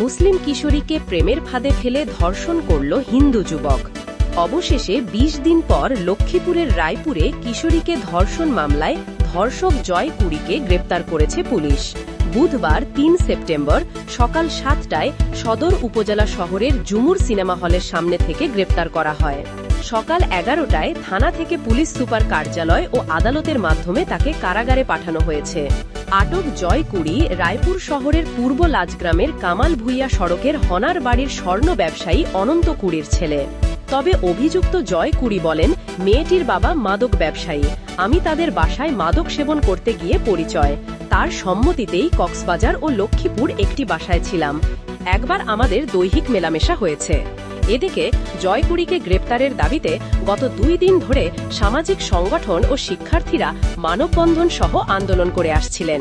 মুসলিম কিশোরীকে প্রেমের ফাঁদে ফেলে ধর্ষণ করল হিন্দু যুবক। অবশেষে ২০ দিন পর লক্ষ্মীপুরের রায়পুরে কিশোরীকে ধর্ষণ মামলায় ধর্ষক জয় কুড়িকে গ্রেপ্তার করেছে পুলিশ। বুধবার ৩ সেপ্টেম্বর সকাল ৭টায় সদর উপজেলা শহরের জুমুর সিনেমা হলের সামনে থেকে গ্রেপ্তার করা হয়। সকাল ১১টায় থানা থেকে পুলিশ সুপার কার্যালয় ও আদালতের মাধ্যমে তাকে কারাগারে পাঠানো হয়েছে। আটক জয় কুড়ি রায়পুর শহরের পূর্ব লাজগ্রামের কামাল ভুইয়া সড়কের হনার বাড়ির স্বর্ণ ব্যবসায়ী অনন্ত কুড়ির ছেলে। তবে অভিযুক্ত জয় কুড়ি বলেন, মেয়েটির বাবা মাদক ব্যবসায়ী, আমি তাদের বাসায় মাদক সেবন করতে গিয়ে পরিচয়, তার সম্মতিতেই কক্সবাজার ও লক্ষ্মীপুর একটি বাসায় ছিলাম, একবার আমাদের দৈহিক মেলামেশা হয়েছে। এদিকে জয়কুড়িকে গ্রেপ্তারের দাবিতে গত ২ দিন ধরে সামাজিক সংগঠন ও শিক্ষার্থীরা মানববন্ধন সহ আন্দোলন করে আসছিলেন।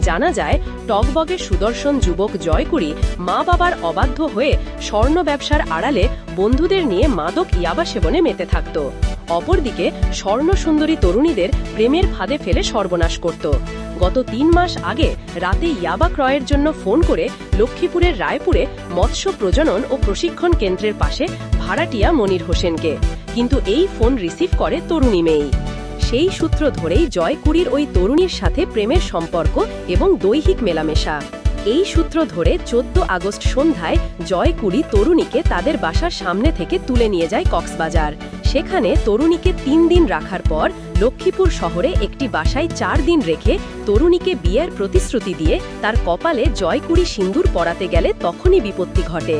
জানা যায়, টকবগে সুদর্শন যুবক জয়কুড়ি মা বাবার অবাধ্য হয়ে স্বর্ণ ব্যবসার আড়ালে বন্ধুদের নিয়ে মাদক ইয়াবা সেবনে মেতে থাকত। অপরদিকে স্বর্ণ সুন্দরী তরুণীদের প্রেমের ফাঁদে ফেলে সর্বনাশ করত। গত ৩ মাস আগে রাতে ইয়াবা ক্রয়ের জন্য ফোন করে লক্ষ্মীপুরের রায়পুরে মৎস্য প্রজনন ও প্রশিক্ষণ কেন্দ্রের পাশে ভাড়াটিয়া মনির হোসেনকে, কিন্তু এই ফোন রিসিভ করে তরুণী মেয়েই। সেই সূত্র ধরেই জয়কুড়ির ওই তরুণীর সাথে প্রেমের সম্পর্ক এবং দৈহিক মেলামেশা। এই সূত্র ধরে ১৪ আগস্ট সন্ধ্যায় জয়কুড়ি তরুণীকে তাদের বাসার সামনে থেকে তুলে নিয়ে যায় কক্সবাজার। সেখানে তরুণীকে ৩ দিন রাখার পর লক্ষ্মীপুর শহরে একটি বাসায় ৪ দিন রেখে তরুণীকে বিয়ের প্রতিশ্রুতি দিয়ে তার কপালে জয়কুড়ি সিঁদুর পরাতে গেলে তখনই বিপত্তি ঘটে।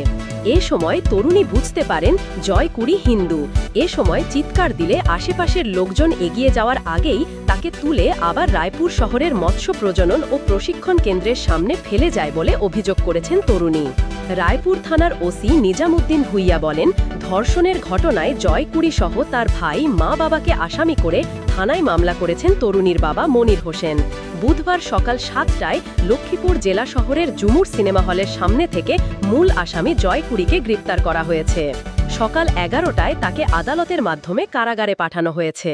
এ সময় তরুণী বুঝতে পারেন জয়কুড়ি হিন্দু। এ সময় চিৎকার দিলে আশেপাশের লোকজন এগিয়ে যাওয়ার আগেই তাকে তুলে আবার রায়পুর শহরের মৎস্য প্রজনন ও প্রশিক্ষণ কেন্দ্রের সামনে ফেলে যায় বলে অভিযোগ করেছেন তরুণী। রায়পুর থানার ওসি নিজামুদ্দিন ভুইয়া বলেন, ধর্ষণের ঘটনায় জয়কুড়ি সহ তার ভাই মা বাবাকে আসামি করে থানায় মামলা করেছেন তরুণীর বাবা মনির হোসেন। বুধবার সকাল ৭টায় লক্ষ্মীপুর জেলা শহরের জুমুর সিনেমা হলের সামনে থেকে মূল আসামি জয়কুড়িকে গ্রেপ্তার করা হয়েছে। সকাল ১১টায় তাকে আদালতের মাধ্যমে কারাগারে পাঠানো হয়েছে।